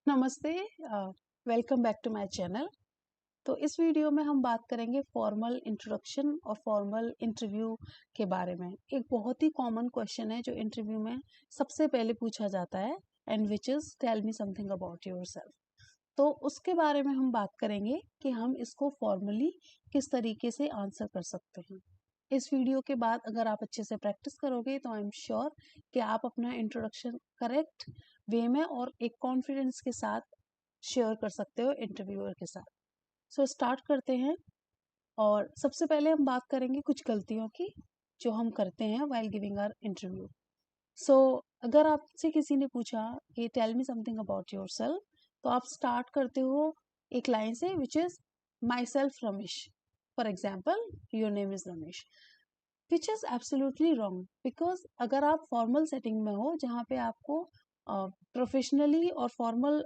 नमस्ते। Welcome back to my channel. तो इस वीडियो में हम बात करेंगे फॉर्मल इंट्रोडक्शन और फॉर्मल इंटरव्यू के बारे में। एक बहुत ही कॉमन क्वेश्चन है जो इंटरव्यू में सबसे पहले पूछा जाता है, and which is tell me something about yourself. तो उसके बारे में हम बात करेंगे कि हम इसको फॉर्मली किस तरीके से आंसर कर सकते हैं। इस वीडियो के बाद अगर आप अच्छे से प्रैक्टिस करोगे तो आई एम श्योर कि आप अपना इंट्रोडक्शन करेक्ट वे में और एक कॉन्फिडेंस के साथ शेयर कर सकते हो इंटरव्यूअर के साथ। सो स्टार्ट करते हैं। और सबसे पहले हम बात करेंगे कुछ गलतियों की जो हम करते हैं while giving our interview. So अगर आपसे किसी ने पूछा कि tell me something about yourself, तो आप स्टार्ट करते हो एक लाइन से which is myself Ramesh. For example, your name is Ramesh, which is absolutely wrong. Because अगर आप फॉर्मल सेटिंग में हो जहाँ पे आपको प्रोफेशनली और फॉर्मल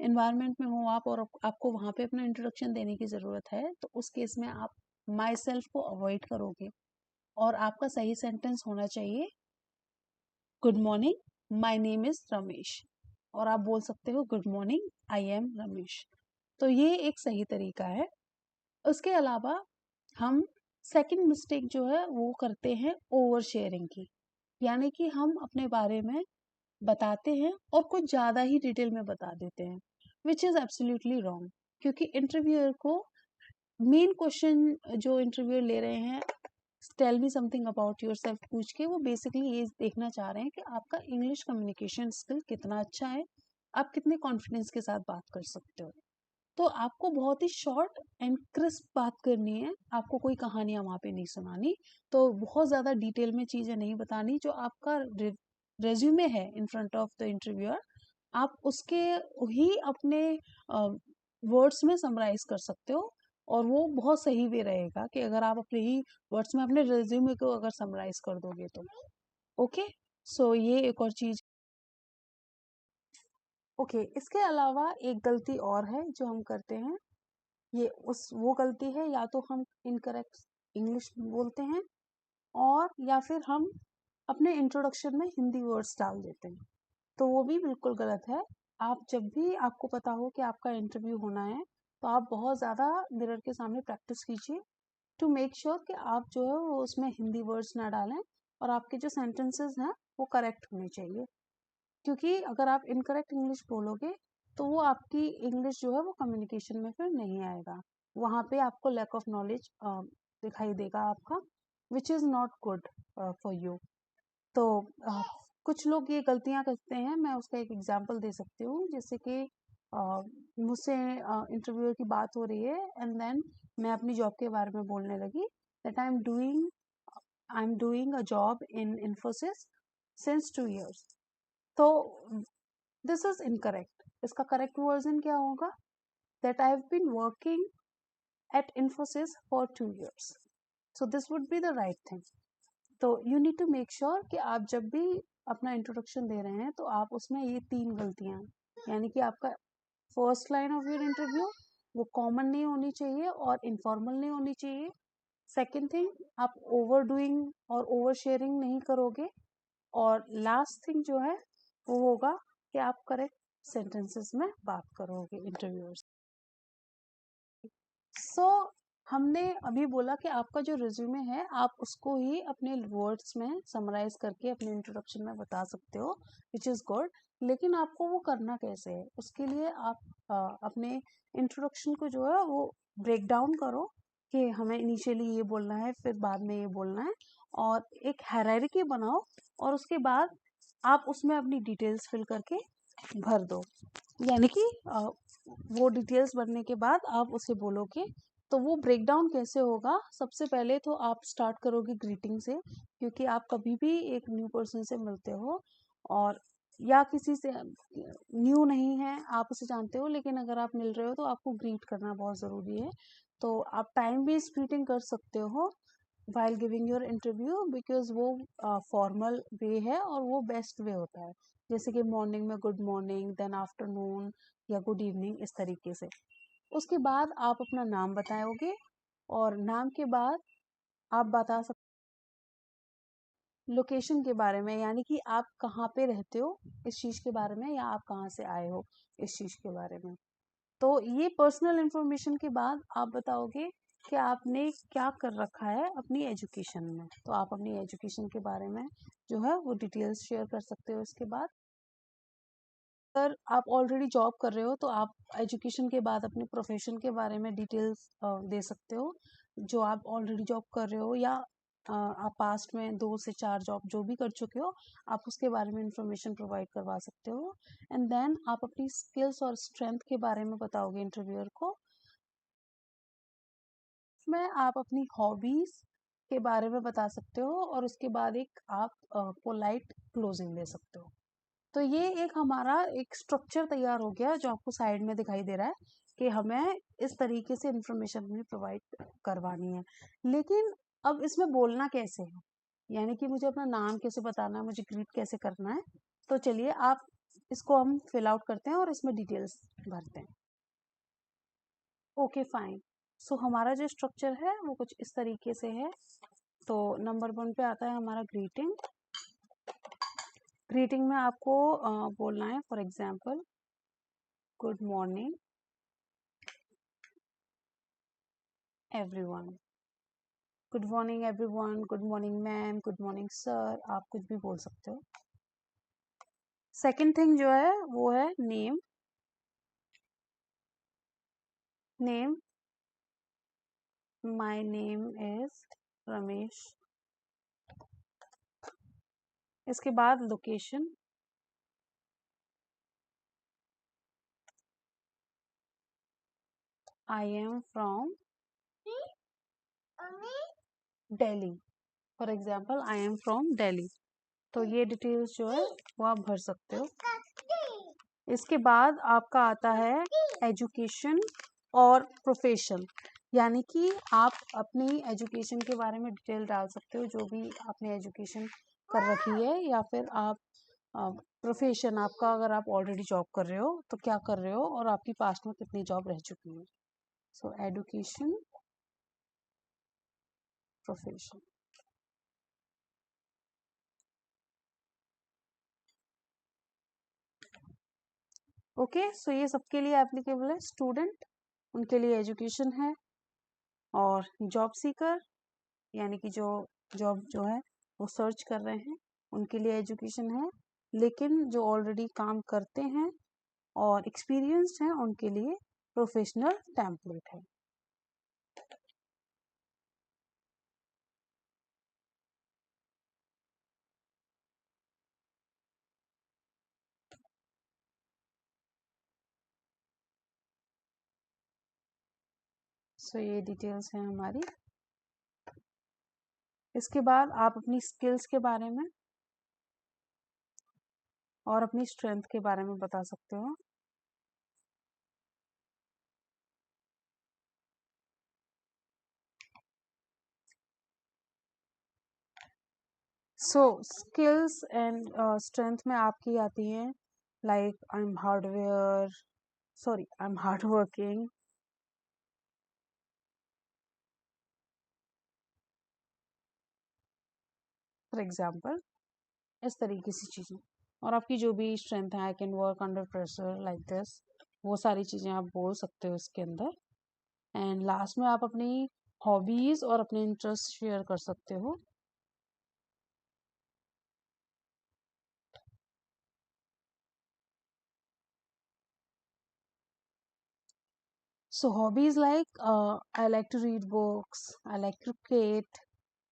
एनवायरनमेंट में हो आप, और आपको वहाँ पे अपना इंट्रोडक्शन देने की ज़रूरत है, तो उस केस में आप माई सेल्फ को अवॉइड करोगे और आपका सही सेंटेंस होना चाहिए good morning my name is Ramesh, और आप बोल सकते हो good morning I am Ramesh. तो ये एक सही तरीका है। उसके अलावा हम सेकंड मिस्टेक जो है वो करते हैं ओवर शेयरिंग की, यानी कि हम अपने बारे में बताते हैं और कुछ ज़्यादा ही डिटेल में बता देते हैं, विच इज़ एब्सोल्युटली रॉन्ग। क्योंकि इंटरव्यूअर को मेन क्वेश्चन जो इंटरव्यूअर ले रहे हैं tell me something about yourself पूछ के, वो बेसिकली ये देखना चाह रहे हैं कि आपका इंग्लिश कम्युनिकेशन स्किल कितना अच्छा है, आप कितने कॉन्फिडेंस के साथ बात कर सकते हो। तो आपको बहुत ही शॉर्ट एंड क्रिस्प बात करनी है, आपको कोई कहानियां वहाँ पे नहीं सुनानी, तो बहुत ज़्यादा डिटेल में चीज़ें नहीं बतानी। जो आपका रेज्यूमे है in front of the interviewer, आप उसके ही अपने वर्ड्स में समराइज कर सकते हो, और वो बहुत सही वे रहेगा कि अगर आप अपने ही वर्ड्स में अपने रेज्यूमे को अगर समराइज कर दोगे तो। ओके, सो ये एक और चीज़। ओके, इसके अलावा एक गलती और है जो हम करते हैं, ये वो गलती है या तो हम इनकरेक्ट इंग्लिश बोलते हैं, और या फिर हम अपने इंट्रोडक्शन में हिंदी वर्ड्स डाल देते हैं, तो वो भी बिल्कुल गलत है। आप जब भी आपको पता हो कि आपका इंटरव्यू होना है, तो आप बहुत ज़्यादा मिरर के सामने प्रैक्टिस कीजिए टू मेक श्योर कि आप जो है वो उसमें हिंदी वर्ड्स ना डालें, और आपके जो सेंटेंसेस हैं वो करेक्ट होने चाहिए। क्योंकि अगर आप इनकरेक्ट इंग्लिश बोलोगे तो वो आपकी इंग्लिश जो है वो कम्युनिकेशन में फिर नहीं आएगा, वहाँ पे आपको लैक ऑफ नॉलेज दिखाई देगा आपका, which is not good for you. तो कुछ लोग ये गलतियाँ करते हैं, मैं उसका एक एग्जांपल दे सकती हूँ। जैसे कि मुझसे इंटरव्यूअर की बात हो रही है, एंड देन मैं अपनी जॉब के बारे में बोलने लगी that I am doing a job in Infosys since 2 years। तो दिस इज इनकरेक्ट। इसका करेक्ट वर्जन क्या होगा, that I have been working at Infosys for 2 years। So this would be the right thing. तो you need to make sure कि आप जब भी अपना इंट्रोडक्शन दे रहे हैं तो आप उसमें ये 3 गलतियां, यानी कि आपका first line of your interview वो कॉमन नहीं होनी चाहिए और इनफॉर्मल नहीं होनी चाहिए। सेकेंड थिंग, आप ओवर डूइंग और ओवर शेयरिंग नहीं करोगे, और लास्ट थिंग जो है वो होगा कि आप करेक्ट सेंटेंसेस में बात करोगे इंटरव्यूअर्स। सो हमने अभी बोला कि आपका जो रिज्यूमे है आप उसको ही अपने वर्ड्स में समराइज करके अपने इंट्रोडक्शन में बता सकते हो, विच इज़ गुड। लेकिन आपको वो करना कैसे है, उसके लिए आप अपने इंट्रोडक्शन को जो है वो ब्रेक डाउन करो कि हमें इनिशियली ये बोलना है, फिर बाद में ये बोलना है, और एक हायरार्की बनाओ, और उसके बाद आप उसमें अपनी डिटेल्स फिल करके भर दो। यानी कि वो डिटेल्स भरने के बाद आप उसे बोलोगे। तो वो ब्रेक डाउन कैसे होगा, सबसे पहले तो आप स्टार्ट करोगे ग्रीटिंग से, क्योंकि आप कभी भी एक न्यू पर्सन से मिलते हो, और या किसी से न्यू नहीं है, आप उसे जानते हो, लेकिन अगर आप मिल रहे हो तो आपको ग्रीट करना बहुत ज़रूरी है। तो आप टाइम बेस्ड ग्रीटिंग कर सकते हो while giving your interview, because वो फॉर्मल वे है और वो बेस्ट वे होता है। जैसे कि मॉर्निंग में गुड मॉर्निंग, देन आफ्टरनून या गुड इवनिंग, इस तरीके से। उसके बाद आप अपना नाम बताओगे, और नाम के बाद आप बता सकते लोकेशन के बारे में, यानी कि आप कहाँ पे रहते हो इस चीज़ के बारे में, या आप कहाँ से आए हो इस चीज़ के बारे में। तो ये पर्सनल इंफॉर्मेशन के बाद आप बताओगे कि आपने क्या कर रखा है अपनी एजुकेशन में। तो आप अपनी एजुकेशन के बारे में जो है वो डिटेल्स शेयर कर सकते हो। इसके बाद अगर आप ऑलरेडी जॉब कर रहे हो तो आप एजुकेशन के बाद अपने प्रोफेशन के बारे में डिटेल्स दे सकते हो। जो आप ऑलरेडी जॉब कर रहे हो या आप पास्ट में 2 से 4 जॉब जो भी कर चुके हो, आप उसके बारे में इंफॉर्मेशन प्रोवाइड करवा सकते हो। एंड देन आप अपनी स्किल्स और स्ट्रेंथ के बारे में बताओगे इंटरव्यूअर को। में आप अपनी हॉबीज के बारे में बता सकते हो और उसके बाद एक आप पोलाइट क्लोजिंग दे सकते हो। तो ये एक हमारा एक स्ट्रक्चर तैयार हो गया जो आपको साइड में दिखाई दे रहा है कि हमें इस तरीके से इंफॉर्मेशन भी प्रोवाइड करवानी है। लेकिन अब इसमें बोलना कैसे है, यानी कि मुझे अपना नाम कैसे बताना है, मुझे ग्रीट कैसे करना है। तो चलिए आप इसको हम फिल आउट करते हैं और इसमें डिटेल्स भरते हैं। Okay fine. सो हमारा जो स्ट्रक्चर है वो कुछ इस तरीके से है। तो नंबर 1 पे आता है हमारा ग्रीटिंग। ग्रीटिंग में आपको बोलना है for example good morning everyone, good morning everyone, good morning ma'am, good morning sir, आप कुछ भी बोल सकते हो। सेकंड थिंग जो है वो है name. Name, my name is Ramesh. इसके बाद location, I am from Delhi. For example I am from Delhi. तो ये डिटेल्स जो है वो आप भर सकते हो। इसके बाद आपका आता है एजुकेशन और प्रोफेशन, यानी कि आप अपनी एजुकेशन के बारे में डिटेल डाल सकते हो, जो भी आपने एजुकेशन कर रखी है, या फिर आप प्रोफेशन आपका, अगर आप ऑलरेडी जॉब कर रहे हो तो क्या कर रहे हो और आपकी पास्ट में कितनी जॉब रह चुकी है। So education, profession. ओके, सो ये सबके लिए एप्लीकेबल है। स्टूडेंट, उनके लिए एजुकेशन है, और जॉब सीकर यानी कि जो जॉब जो है वो सर्च कर रहे हैं उनके लिए एजुकेशन है, लेकिन जो ऑलरेडी काम करते हैं और एक्सपीरियंस्ड हैं उनके लिए प्रोफेशनल टेम्पलेट है। सो ये डिटेल्स हैं हमारी। इसके बाद आप अपनी स्किल्स के बारे में और अपनी स्ट्रेंथ के बारे में बता सकते हो। सो स्किल्स एंड स्ट्रेंथ में आपकी आती हैं like I am hardware, sorry I am hard working, for example, इस तरीके से चीज़ें। और आपकी जो भी स्ट्रेंथ है, I can work under pressure like this, वो सारी चीज़ें आप बोल सकते हो इसके अंदर। एंड लास्ट में आप अपनी हॉबीज़ और अपने इंटरेस्ट शेयर कर सकते हो। So hobbies like I like to read books, I like cricket,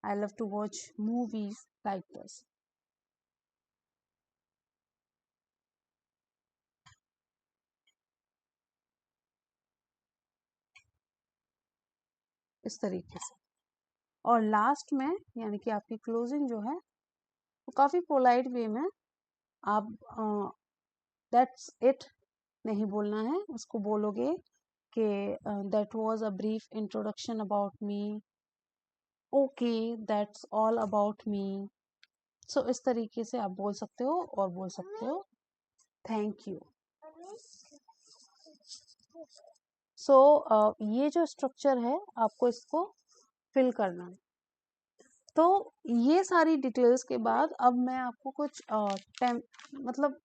I love to watch movies like this. इस तरीके से। और लास्ट में यानी कि आपकी क्लोजिंग जो है वो काफ़ी पोलाइट वे में आप दैट्स इट नहीं बोलना है, उसको बोलोगे कि that was a brief introduction about me, okay that's all about me. So इस तरीके से आप बोल सकते हो और बोल सकते हो थैंक यू। सो ये जो स्ट्रक्चर है आपको इसको फिल करना है। तो ये सारी डिटेल्स के बाद अब मैं आपको कुछ मतलब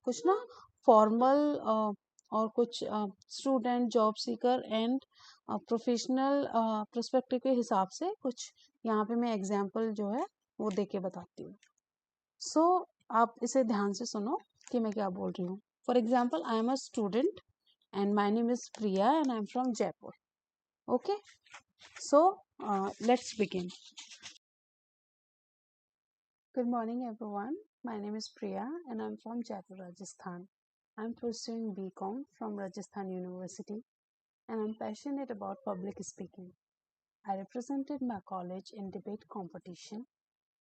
कुछ ना फॉर्मल और कुछ student, job seeker and professional perspective के हिसाब से कुछ यहाँ पे मैं एग्जांपल जो है वो दे के बताती हूँ। सो आप इसे ध्यान से सुनो कि मैं क्या बोल रही हूँ। For example, I am a student and my name is Priya and I'm from Jaipur. Okay, so let's begin. Good morning everyone. My name is Priya and I'm from Jaipur, Rajasthan. I'm pursuing BCom from Rajasthan University and I'm passionate about public speaking. I represented my college in debate competition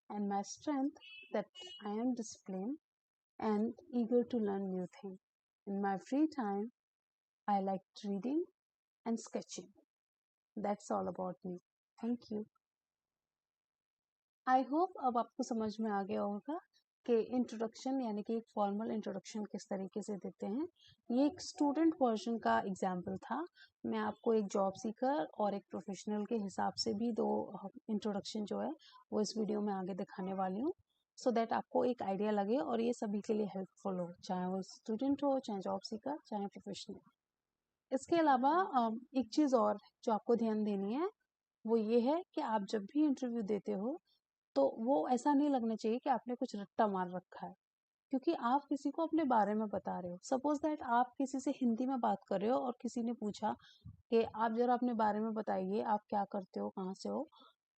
and my strength that I am disciplined and eager to learn new things. In my free time, I liked reading and sketching. That's all about me. Thank you. I hope अब आपको समझ में आ गया होगा कि introduction यानी कि एक फॉर्मल इंट्रोडक्शन किस तरीके से देते हैं। ये एक स्टूडेंट वर्जन का एग्जाम्पल था। मैं आपको एक जॉब सीकर और एक प्रोफेशनल के हिसाब से भी दो इंट्रोडक्शन जो है वो इस वीडियो में आगे दिखाने वाली हूँ, सो दैट आपको एक आइडिया लगे और ये सभी के लिए हेल्पफुल हो, चाहे वो स्टूडेंट हो, चाहे जॉब सीकर, चाहे प्रोफेशनल। इसके अलावा एक चीज़ और जो आपको ध्यान देनी है वो ये है कि आप जब भी इंटरव्यू देते हो तो वो ऐसा नहीं लगना चाहिए कि आपने कुछ रट्टा मार रखा है, क्योंकि आप किसी को अपने बारे में बता रहे हो। सपोज दैट आप किसी से हिंदी में बात कर रहे हो और किसी ने पूछा कि आप जरा अपने बारे में बताइए, आप क्या करते हो, कहाँ से हो,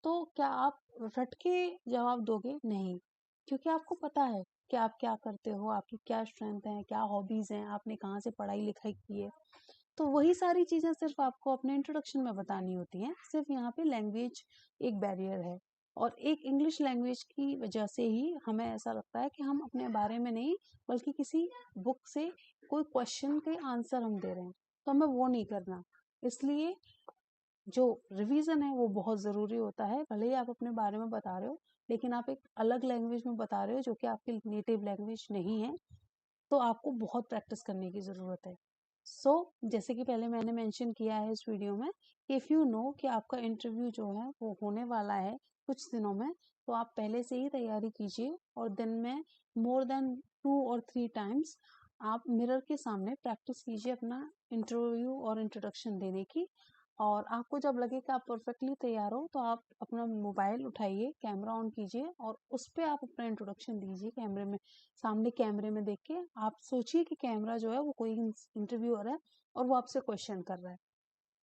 तो क्या आप रट के जवाब दोगे? नहीं, क्योंकि आपको पता है कि आप क्या करते हो, आपकी क्या स्ट्रेंथ है, क्या हॉबीज हैं, आपने कहाँ से पढ़ाई लिखाई की है। तो वही सारी चीजें सिर्फ आपको अपने इंट्रोडक्शन में बतानी होती हैं। सिर्फ यहाँ पे लैंग्वेज एक बैरियर है और एक इंग्लिश लैंग्वेज की वजह से ही हमें ऐसा लगता है कि हम अपने बारे में नहीं बल्कि किसी बुक से कोई क्वेश्चन के आंसर हम दे रहे हैं, तो हमें वो नहीं करना। इसलिए जो रिवीजन है वो बहुत ज़रूरी होता है। भले ही आप अपने बारे में बता रहे हो लेकिन आप एक अलग लैंग्वेज में बता रहे हो जो कि आपकी नेटिव लैंग्वेज नहीं है, तो आपको बहुत प्रैक्टिस करने की ज़रूरत है। जैसे कि पहले मैंने मेंशन किया है इस वीडियो में कि इफ़ यू नो कि आपका इंटरव्यू जो है वो होने वाला है कुछ दिनों में, तो आप पहले से ही तैयारी कीजिए और दिन में मोर देन 2 और 3 टाइम्स आप मिरर के सामने प्रैक्टिस कीजिए अपना इंटरव्यू और इंट्रोडक्शन देने की। और आपको जब लगे कि आप परफेक्टली तैयार हो तो आप अपना मोबाइल उठाइए, कैमरा ऑन कीजिए और उस पर आप अपना इंट्रोडक्शन दीजिए कैमरे में, सामने कैमरे में देख के। आप सोचिए कि कैमरा जो है वो कोई इंटरव्यूअर है और वो आपसे क्वेश्चन कर रहा है,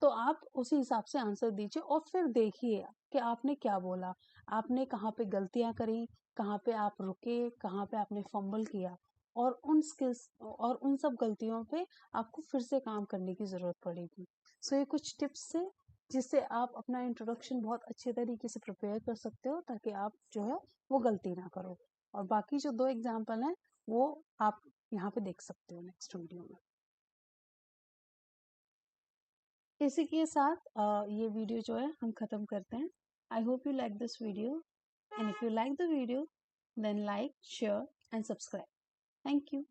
तो आप उसी हिसाब से आंसर दीजिए और फिर देखिए कि आपने क्या बोला, आपने कहाँ पे गलतियां करी, कहाँ पे आप रुके, कहाँ पे आपने फंबल किया, और उन स्किल्स और उन सब गलतियों पे आपको फिर से काम करने की ज़रूरत पड़ेगी। ये कुछ टिप्स है जिससे आप अपना इंट्रोडक्शन बहुत अच्छे तरीके से प्रिपेयर कर सकते हो ताकि आप जो है वो गलती ना करो। और बाकी जो 2 एग्जाम्पल हैं वो आप यहाँ पे देख सकते हो नेक्स्ट वीडियो में। इसी के साथ ये वीडियो जो है हम ख़त्म करते हैं। I hope you like this video and if you like the video then like, share and subscribe. Thank you.